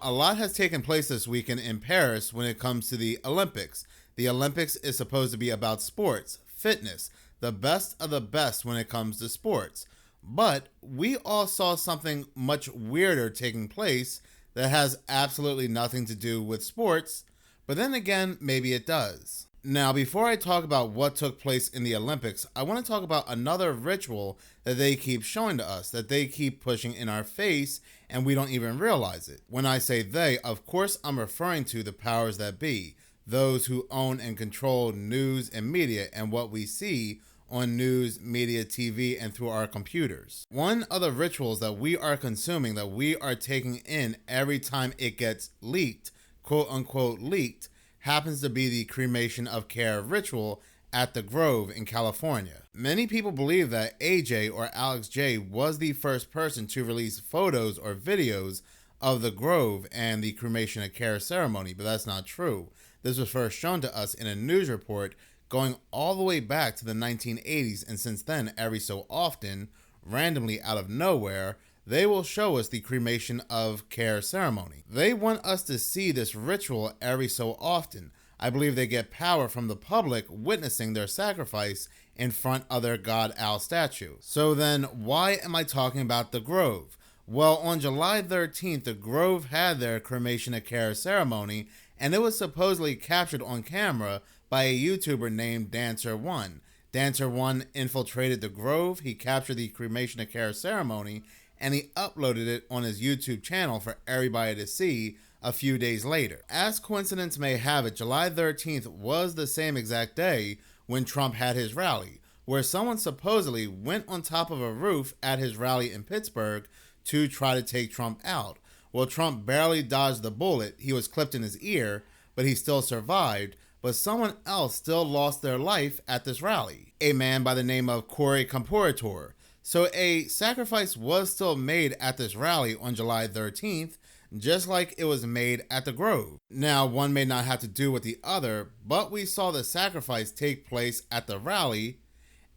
A lot has taken place this weekend in Paris when it comes to the Olympics. The Olympics is supposed to be about sports, fitness, the best of the best when it comes to sports. But we all saw something much weirder taking place that has absolutely nothing to do with sports, but then again, maybe it does. Now, before I talk about what took place in the Olympics, I want to talk about another ritual that they keep showing to us, that they keep pushing in our face, and we don't even realize it. When I say they, of course, I'm referring to the powers that be, those who own and control news and media and what we see on news, media, TV, and through our computers. One of the rituals that we are consuming, that we are taking in every time it gets leaked, quote unquote leaked, happens to be the cremation of care ritual at the Grove in California. Many people believe that AJ or Alex J was the first person to release photos or videos of the Grove and the cremation of care ceremony, but that's not true. This was first shown to us in a news report going all the way back to the 1980s, and since then, every so often, randomly out of nowhere, they will show us the cremation of care ceremony. They want us to see this ritual every so often. I believe they get power from the public witnessing their sacrifice in front of their God Al statue. So then, why am I talking about the Grove? Well, on July 13th, the Grove had their cremation of care ceremony, and it was supposedly captured on camera by a YouTuber named Dancer1. Dancer1 infiltrated the Grove, he captured the cremation of care ceremony, and he uploaded it on his YouTube channel for everybody to see a few days later. As coincidence may have it, July 13th was the same exact day when Trump had his rally, where someone supposedly went on top of a roof at his rally in Pittsburgh to try to take Trump out. Well, Trump barely dodged the bullet. He was clipped in his ear, but he still survived. But someone else still lost their life at this rally, a man by the name of Corey Comparator. So a sacrifice was still made at this rally on July 13th, just like it was made at the Grove. Now, one may not have to do with the other, but we saw the sacrifice take place at the rally,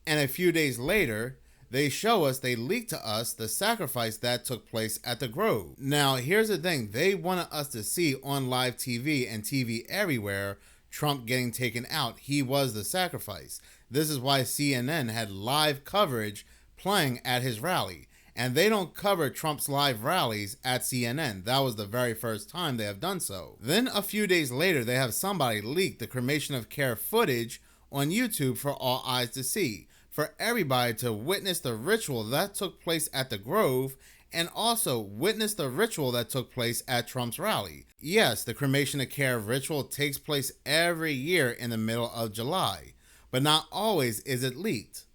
and a few days later, they leaked to us the sacrifice that took place at the Grove. Now, here's the thing, they wanted us to see on live TV and TV everywhere Trump getting taken out. He was the sacrifice. This is why CNN had live coverage playing at his rally. And they don't cover Trump's live rallies at CNN. That was the very first time they have done so. Then a few days later, they have somebody leak the cremation of care footage on YouTube for all eyes to see, for everybody to witness the ritual that took place at the Grove and also witness the ritual that took place at Trump's rally. Yes, the cremation of care ritual takes place every year in the middle of July, but not always is it leaked.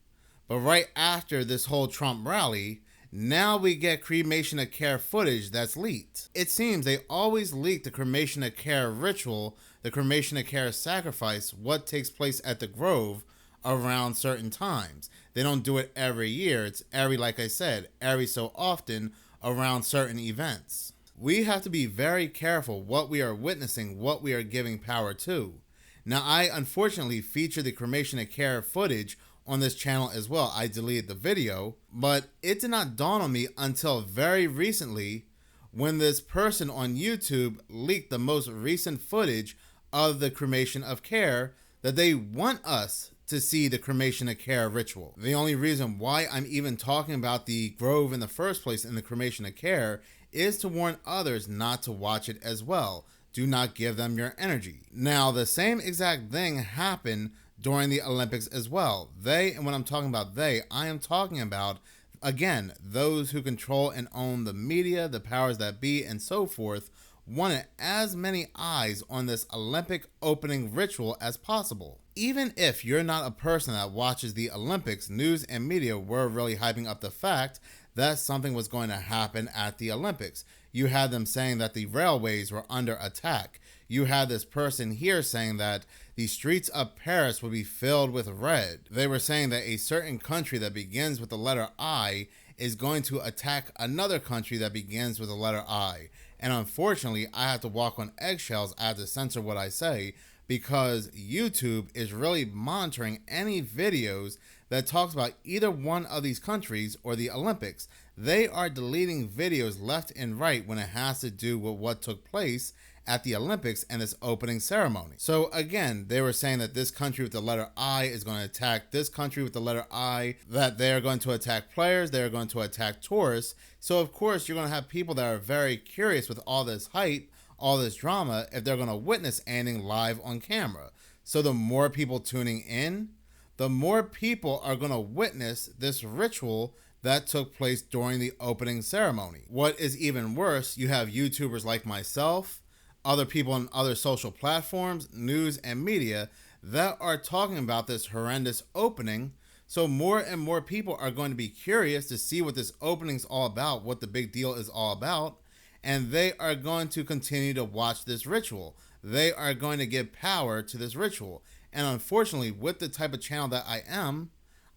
But right after this whole Trump rally, now we get cremation of care footage that's leaked. It seems they always leak the cremation of care ritual, the cremation of care sacrifice, what takes place at the Grove around certain times. They don't do it every year. It's like I said, every so often around certain events. We have to be very careful what we are witnessing, what we are giving power to. Now, I unfortunately feature the cremation of care footage on this channel as well. I deleted the video, but it did not dawn on me until very recently when this person on YouTube leaked the most recent footage of the cremation of care that they want us to see the cremation of care ritual. The only reason why I'm even talking about the Grove in the first place in the cremation of care is to warn others not to watch it as well. Do not give them your energy. Now, the same exact thing happened during the Olympics as well. They, and when I'm talking about they, I am talking about, again, those who control and own the media, the powers that be, and so forth, wanted as many eyes on this Olympic opening ritual as possible. Even if you're not a person that watches the Olympics, news and media were really hyping up the fact that something was going to happen at the Olympics. You had them saying that the railways were under attack. You had this person here saying that the streets of Paris would be filled with red. They were saying that a certain country that begins with the letter I is going to attack another country that begins with the letter I. And unfortunately, I have to walk on eggshells. I have to censor what I say because YouTube is really monitoring any videos that talks about either one of these countries or the Olympics. They are deleting videos left and right when it has to do with what took place at the Olympics and its opening ceremony. So again, they were saying that this country with the letter I is going to attack this country with the letter I, that they are going to attack players, they are going to attack tourists. So of course, you're going to have people that are very curious with all this hype, all this drama, if they're going to witness anything live on camera. So the more people tuning in, the more people are going to witness this ritual that took place during the opening ceremony. What is even worse, you have YouTubers like myself, other people on other social platforms, news and media that are talking about this horrendous opening. So more and more people are going to be curious to see what this opening is all about, what the big deal is all about, and they are going to continue to watch this ritual. They are going to give power to this ritual. And unfortunately, with the type of channel that I am,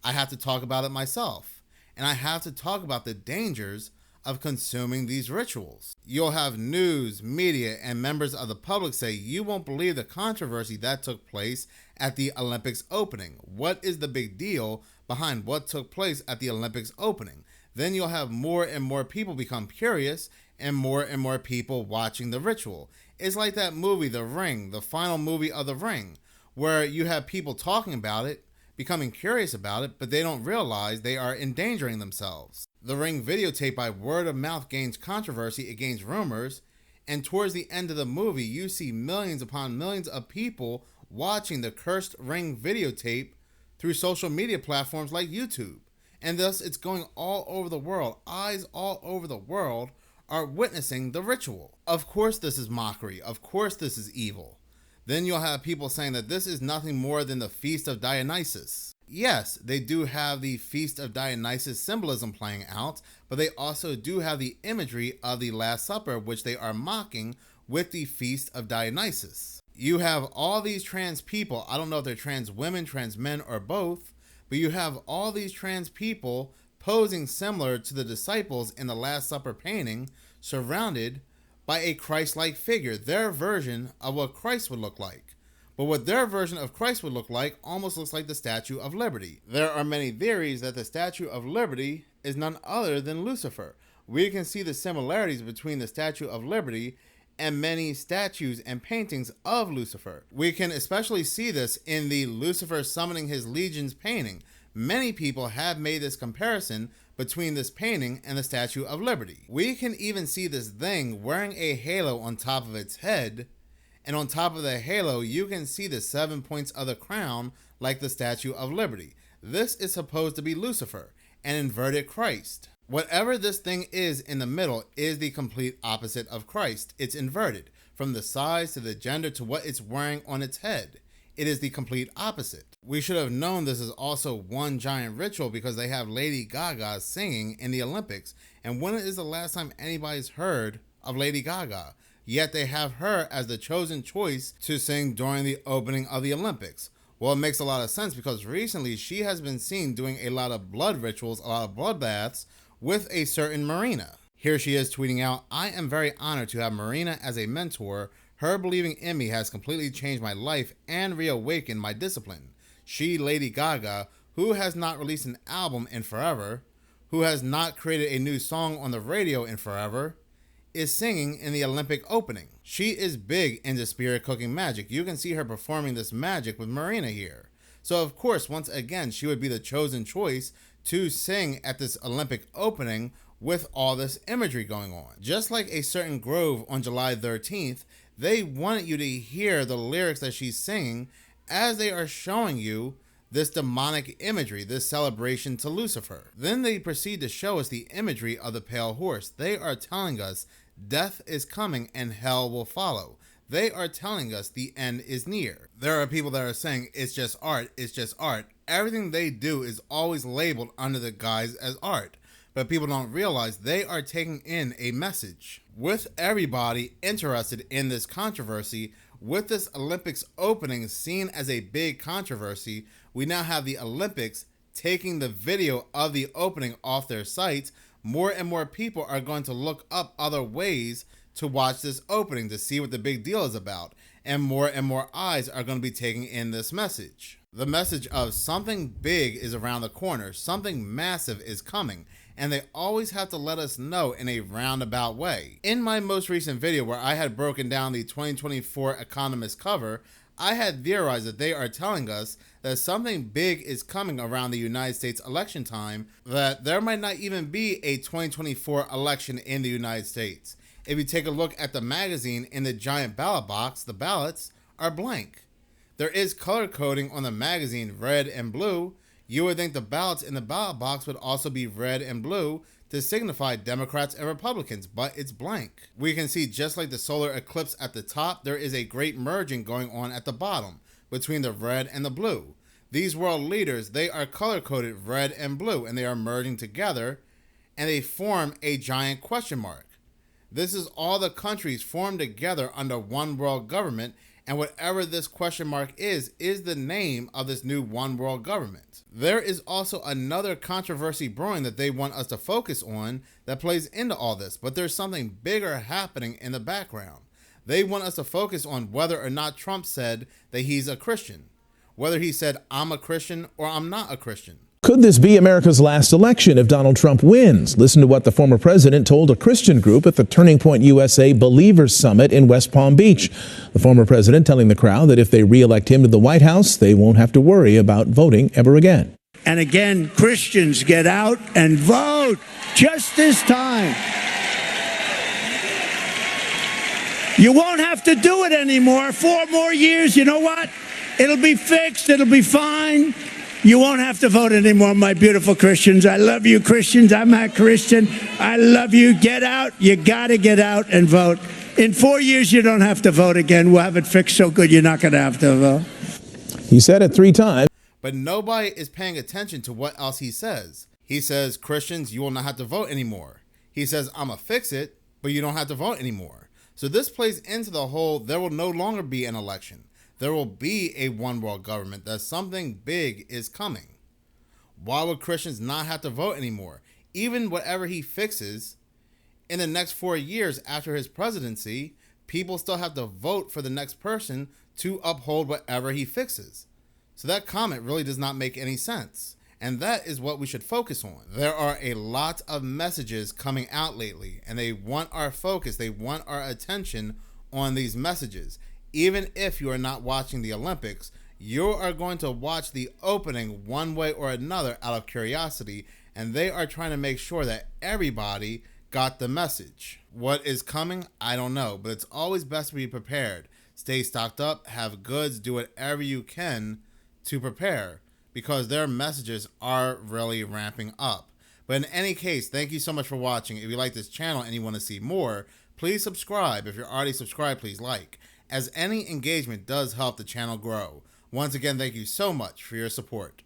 I have to talk about it myself. And I have to talk about the dangers of consuming these rituals. You'll have news, media, and members of the public say, you won't believe the controversy that took place at the Olympics opening. What is the big deal behind what took place at the Olympics opening? Then you'll have more and more people become curious and more people watching the ritual. It's like that movie, The Ring, the final movie of The Ring, where you have people talking about it, becoming curious about it, but they don't realize they are endangering themselves. The Ring videotape by word of mouth gains controversy, it gains rumors, and towards the end of the movie, you see millions upon millions of people watching the cursed Ring videotape through social media platforms like YouTube. And thus, it's going all over the world. Eyes all over the world are witnessing the ritual. Of course this is mockery. Of course this is evil. Then you'll have people saying that this is nothing more than the Feast of Dionysus. Yes, they do have the Feast of Dionysus symbolism playing out, but they also do have the imagery of the Last Supper, which they are mocking with the Feast of Dionysus. You have all these trans people, I don't know if they're trans women, trans men, or both, but you have all these trans people posing similar to the disciples in the Last Supper painting, surrounded by a Christ-like figure, their version of what Christ would look like. But what their version of Christ would look like almost looks like the Statue of Liberty. There are many theories that the Statue of Liberty is none other than Lucifer. We can see the similarities between the Statue of Liberty and many statues and paintings of Lucifer. We can especially see this in the Lucifer summoning his legions painting. Many people have made this comparison between this painting and the Statue of Liberty. We can even see this thing wearing a halo on top of its head, and on top of the halo you can see the 7 points of the crown like the Statue of Liberty. This is supposed to be Lucifer, an inverted Christ. Whatever this thing is in the middle is the complete opposite of Christ. It's inverted, from the size to the gender to what it's wearing on its head. It is the complete opposite. We should have known this is also one giant ritual because they have Lady Gaga singing in the Olympics. And when is the last time anybody's heard of Lady Gaga? Yet they have her as the chosen choice to sing during the opening of the Olympics. Well, it makes a lot of sense because recently she has been seen doing a lot of blood rituals, a lot of bloodbaths with a certain Marina. Here she is tweeting out, "I am very honored to have Marina as a mentor. Her believing in me has completely changed my life and reawakened my discipline." She, Lady Gaga, who has not released an album in forever, who has not created a new song on the radio in forever, is singing in the Olympic opening. She is big into spirit cooking magic. You can see her performing this magic with Marina here. So of course, once again, she would be the chosen choice to sing at this Olympic opening with all this imagery going on. Just like a certain grove on July 13th, they wanted you to hear the lyrics that she's singing as they are showing you this demonic imagery, this celebration to Lucifer. Then they proceed to show us the imagery of the pale horse. They are telling us death is coming and hell will follow. They are telling us the end is near. There are people that are saying it's just art, it's just art. Everything they do is always labeled under the guise as art. But people don't realize they are taking in a message. With everybody interested in this controversy, with this Olympics opening seen as a big controversy, we now have the Olympics taking the video of the opening off their sites. More and more people are going to look up other ways to watch this opening to see what the big deal is about. And more eyes are going to be taking in this message. The message of something big is around the corner, something massive is coming. and they always have to let us know in a roundabout way. In my most recent video where I had broken down the 2024 Economist cover, I had theorized that they are telling us that something big is coming around the United States election time, that there might not even be a 2024 election in the United States. If you take a look at the magazine in the giant ballot box, the ballots are blank. There is color coding on the magazine, red and blue. You would think the ballots in the ballot box would also be red and blue to signify Democrats and Republicans, but it's blank. We can see, just like the solar eclipse at the top, there is a great merging going on at the bottom between the red and the blue. These world leaders, they are color-coded red and blue, and they are merging together, and they form a giant question mark. This is all the countries formed together under one world government, and whatever this question mark is the name of this new one world government. There is also another controversy brewing that they want us to focus on that plays into all this, but there's something bigger happening in the background. They want us to focus on whether or not Trump said that he's a Christian, whether he said, I'm a Christian or I'm not a Christian. Could this be America's last election if Donald Trump wins? Listen to what the former president told a Christian group at the Turning Point USA Believers Summit in West Palm Beach. The former president telling the crowd that if they re-elect him to the White House, they won't have to worry about voting ever again. And again, Christians, get out and vote just this time. You won't have to do it anymore. 4 more years, you know what? It'll be fixed. It'll be fine. You won't have to vote anymore, my beautiful Christians. I love you, Christians. I'm a Christian. I love you. Get out. You got to get out and vote. In 4 years, you don't have to vote again. We'll have it fixed so good you're not going to have to vote. He said it 3 times. But nobody is paying attention to what else he says. He says, Christians, you will not have to vote anymore. He says, I'm going to fix it, but you don't have to vote anymore. So this plays into the whole, there will no longer be an election. There will be a one world government, that something big is coming. Why would Christians not have to vote anymore? Even whatever he fixes in the next 4 years after his presidency, people still have to vote for the next person to uphold whatever he fixes. So that comment really does not make any sense. And that is what we should focus on. There are a lot of messages coming out lately, and they want our focus, they want our attention on these messages. Even if you are not watching the Olympics, you are going to watch the opening one way or another out of curiosity, and they are trying to make sure that everybody got the message. What is coming, I don't know, but it's always best to be prepared. Stay stocked up, have goods, do whatever you can to prepare, because their messages are really ramping up. But in any case, thank you so much for watching. If you like this channel and you want to see more, please subscribe. If you're already subscribed, please like, as any engagement does help the channel grow. Once again, thank you so much for your support.